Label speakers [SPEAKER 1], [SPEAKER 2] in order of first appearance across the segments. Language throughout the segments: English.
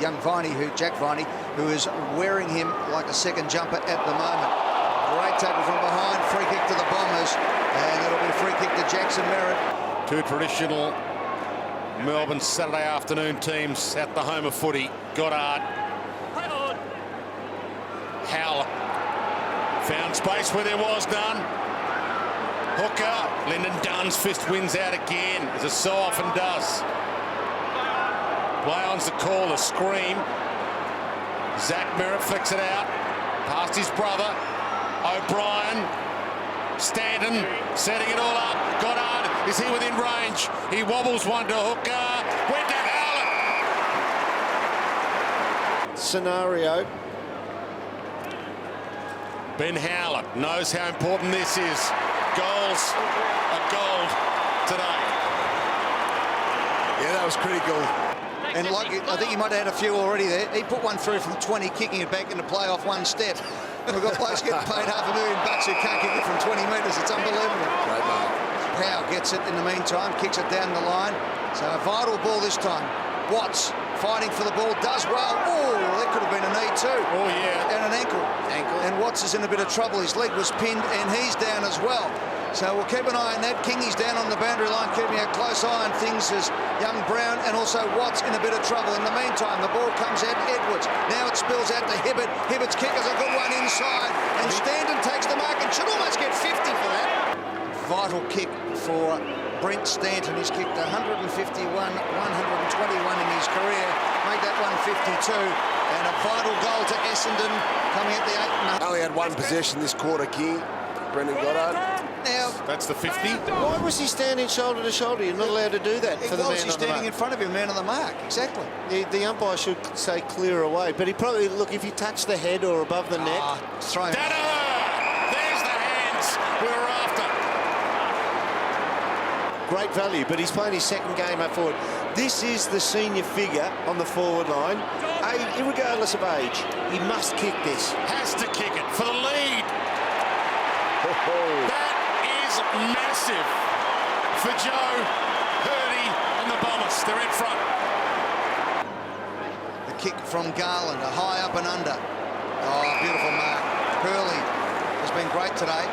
[SPEAKER 1] young Viney, Jack Viney, who is wearing him like a second jumper at the moment. Great tackle from behind, free kick to the Bombers, and it'll be a free kick to Jackson Merritt.
[SPEAKER 2] Two traditional Melbourne Saturday afternoon teams at the home of footy. Goddard. Howler. Found space where there was none. Hooker. Lyndon Dunn's fist wins out again, as it so often does. Play on's the call, a scream. Zach Merritt flicks it out. Past his brother. O'Brien. Stanton setting it all up. Goddard, is he within range? He wobbles one to Hooker. Went to Howler.
[SPEAKER 3] Scenario.
[SPEAKER 2] Ben Howler knows how important this is. Goals are gold today.
[SPEAKER 4] Yeah, that was critical.
[SPEAKER 1] And like, I think he might have had a few already there. He put one through from 20, kicking it back into play off one step. We've got blokes getting paid $500,000 who can't kick it from 20 metres. It's unbelievable.
[SPEAKER 4] Great mark.
[SPEAKER 1] Howe gets it in the meantime, kicks it down the line. So a vital ball this time. Watts fighting for the ball, does well. Oh, that could have been a knee too.
[SPEAKER 2] Oh, yeah.
[SPEAKER 1] And an ankle. And Watts is in a bit of trouble. His leg was pinned and he's down as well. So we'll keep an eye on that. Kingy's down on the boundary line, keeping a close eye on things as young Brown and also Watts in a bit of trouble. In the meantime, the ball comes out Edwards. Now it spills out to Hibbert. Hibbert's kick is a good one inside. And Stanton takes the mark and should almost get 50 for that. Vital kick for Brent Stanton. He's kicked 151, 121 in his career. Make that 152. And a vital goal to Essendon coming at the 8.
[SPEAKER 4] Only had one possession this quarter, King. Brendan Goddard.
[SPEAKER 1] Now,
[SPEAKER 2] that's the 50.
[SPEAKER 3] Why was he standing shoulder to shoulder? You're not allowed to do that for the man on the mark.
[SPEAKER 1] He's standing in front of him, man on the mark. Exactly.
[SPEAKER 3] The umpire should say clear away, but he probably, look, if you touch the head or above the neck.
[SPEAKER 1] Throw him.
[SPEAKER 2] Daniher! There's the hands we were after.
[SPEAKER 3] Great value, but he's playing his second game up forward. This is the senior figure on the forward line. Regardless of age, he must kick this.
[SPEAKER 2] Has to kick it for the lead. That is massive for Joe, Hurdy and the Bombers. They're in front.
[SPEAKER 1] The kick from Garland, a high up and under. Oh, beautiful mark. Hurley has been great today.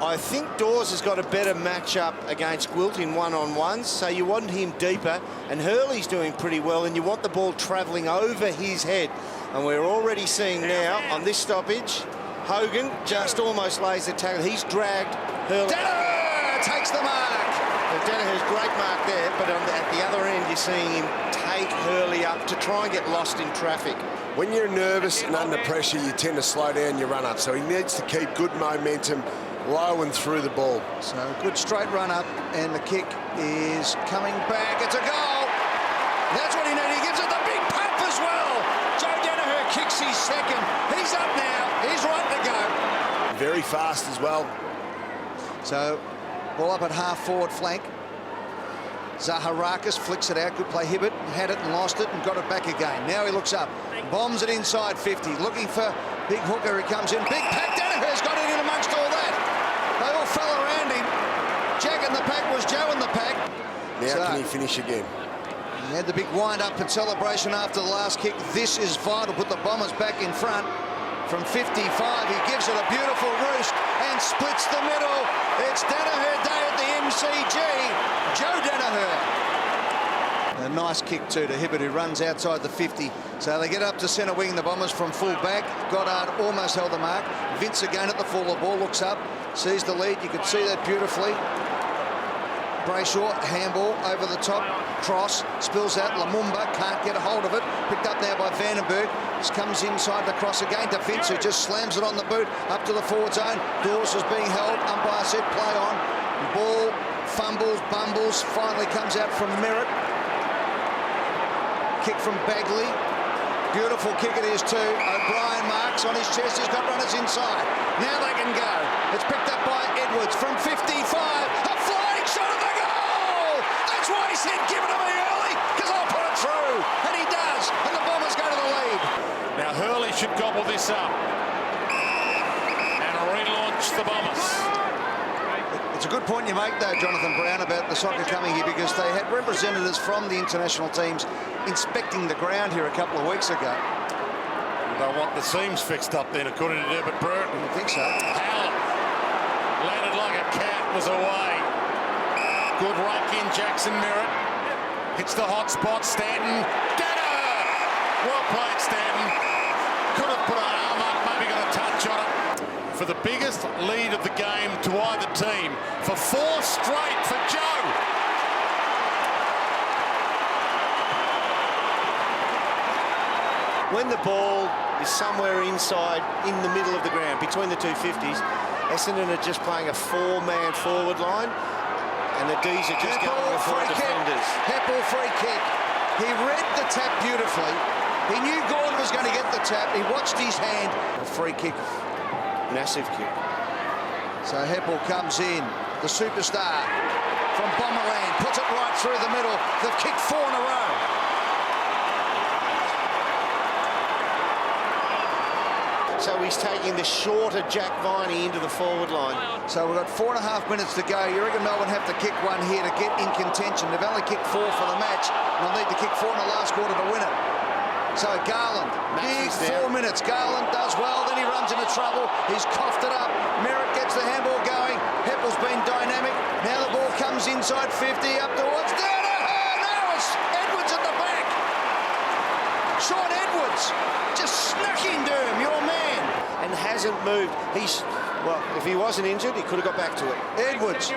[SPEAKER 3] I think Dawes has got a better matchup against Gwilt in one-on-ones, so you want him deeper, and Hurley's doing pretty well, and you want the ball travelling over his head. And we're already seeing now, on this stoppage, Hogan just almost lays the tackle. He's dragged Hurley.
[SPEAKER 1] Daniher takes the mark.
[SPEAKER 3] Well, Daniher's great mark there, but at the other end, you're seeing him take Hurley up to try and get lost in traffic.
[SPEAKER 4] When you're nervous and under pressure, you tend to slow down your run-up, so he needs to keep good momentum low and through the ball.
[SPEAKER 1] So good straight run up, and the kick is coming back. It's a goal. That's what he needed. He gives it the big pump as well. Joe Daniher kicks his second. He's up now. He's right to go.
[SPEAKER 4] Very fast as well.
[SPEAKER 1] So ball up at half forward flank. Zaharakis flicks it out. Good play. Hibbert had it and lost it and got it back again. Now he looks up. Bombs it inside 50. Looking for big hooker. He comes in. Big pack. Daniher's got it in amongst all that. They all fell around him. Jack in the pack was Joe in the pack.
[SPEAKER 4] Now can he finish again?
[SPEAKER 1] He had the big wind-up and celebration after the last kick. This is vital. Put the Bombers back in front. From 55, he gives it a beautiful roost and splits the middle. It's Daniher Day at the MCG. Joe Daniher. A nice kick too to Hibbert, who runs outside the 50. So they get up to centre wing, the Bombers from full back. Goddard almost held the mark. Vince again at the full. The ball looks up, sees the lead. You can see that beautifully. Brayshaw, handball over the top. Cross, spills out. Lumumba can't get a hold of it. Picked up there by Vandenberg. This comes inside the cross again to Vince, who just slams it on the boot up to the forward zone. Dawes is being held. Umpire said play on. Ball fumbles, bumbles. Finally comes out from Merritt. Kick from Bagley. Beautiful kick it is too. O'Brien marks on his chest. He's got runners inside. Now they can go. It's picked up by Edwards from 55. A flying shot at the goal! That's why he said, give it to me early, because I'll put it through. And he does. And the Bombers go to the lead.
[SPEAKER 2] Now Hurley should gobble this up and relaunch the Bombers.
[SPEAKER 1] It's a good point you make, though, Jonathan Brown, about the soccer coming here, because they had representatives from the international teams inspecting the ground here a couple of weeks ago.
[SPEAKER 2] They want the seams fixed up then, according to Derbert Burton.
[SPEAKER 1] I think so.
[SPEAKER 2] Howlett landed like a cat, was away. Good rake in, Jackson Merritt. Hits the hot spot, Stanton. Daniher! Well played, Stanton. Could have put an arm up, maybe got a touch on it. For the biggest lead of the game to either team. For 4 straight for Joe.
[SPEAKER 3] When the ball is somewhere inside, in the middle of the ground, between the two 50s, Essendon are just playing a 4-man forward line, and the D's are just going with 4 defenders.
[SPEAKER 1] Heppel free kick. He read the tap beautifully. He knew Gordon was going to get the tap. He watched his hand. A free kick.
[SPEAKER 3] Massive kick.
[SPEAKER 1] So Heppel comes in, the superstar from Bomberland, puts it right through the middle. They've kicked 4 in a row.
[SPEAKER 3] So he's taking the shorter Jack Viney into the forward line.
[SPEAKER 1] So we've got 4.5 minutes to go. You reckon Melbourne have to kick one here to get in contention? They've only kicked 4 for the match. They'll need to kick 4 in the last quarter to win it. So Garland, big 4 minutes. Garland does well, then he runs into trouble. He's coughed it up. Merritt gets the handball going. Heppel's been dynamic. Now the ball comes inside 50, up towards Daniher. Now it's Edwards at the back. Sean Edwards just snuck into him, your man.
[SPEAKER 3] And hasn't moved. Well, if he wasn't injured, he could have got back to it.
[SPEAKER 1] Edwards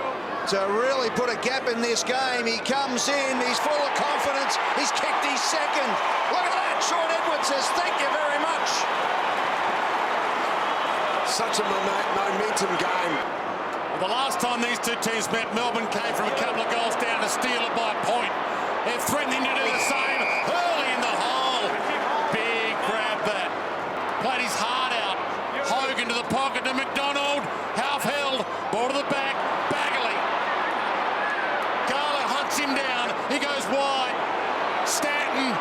[SPEAKER 1] to really put a gap in this game. He comes in, he's full of confidence. He's kicked his second. Look at that. Sean Edwards says, thank you very much.
[SPEAKER 4] Such a momentum game.
[SPEAKER 2] Well, the last time these two teams met, Melbourne came from a couple of goals down to steal it by a point. They're threatening to do the same. Early in the hole. Big grab that. Played his heart out. Hogan to the pocket to McDonald. Half held. Ball to the back. Bagley. Garland hunts him down. He goes wide. Stanton.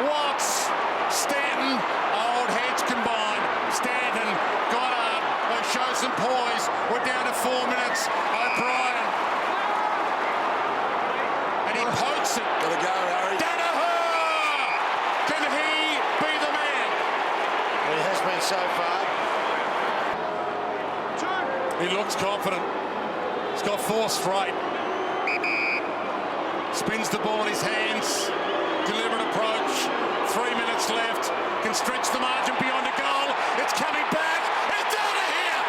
[SPEAKER 2] Watts. Stanton. Old heads combined. Stanton. Goddard. They show some poise. We're down to 4 minutes. O'Brien. And he pokes it.
[SPEAKER 4] Gotta go, Harry.
[SPEAKER 2] Daniher! Can he be the man?
[SPEAKER 3] Well, he has been so far.
[SPEAKER 2] He looks confident. He's got 4 straight. Spins the ball in his hands. Deliberate approach. 3 minutes left. Can stretch the margin beyond a goal. It's coming back. It's out of here.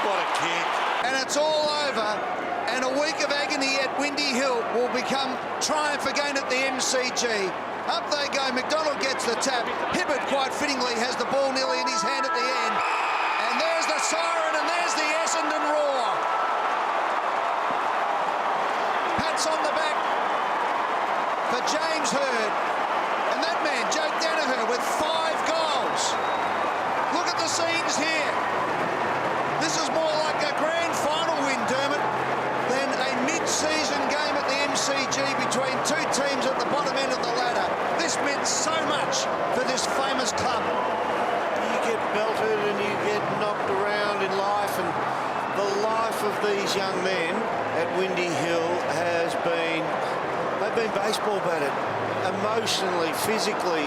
[SPEAKER 3] What a kick.
[SPEAKER 1] And it's all over. And a week of agony at Windy Hill will become triumph again at the MCG. Up they go. McDonald gets the tap. Hibbert, quite fittingly, has the ball nearly in his hand at the end. And there's the siren, and there's the Essendon roar. Pats on the back for James Hird. And that man, Joe Daniher, with 5 goals. Look at the scenes here. This is more like a grand final win, Dermot, than a mid-season game at the MCG between 2 teams at the bottom end of the ladder. This meant so much for this famous club.
[SPEAKER 3] You get belted and you get knocked around in life, and the life of these young men at Windy Hill has been, they've been baseball battered, emotionally, physically.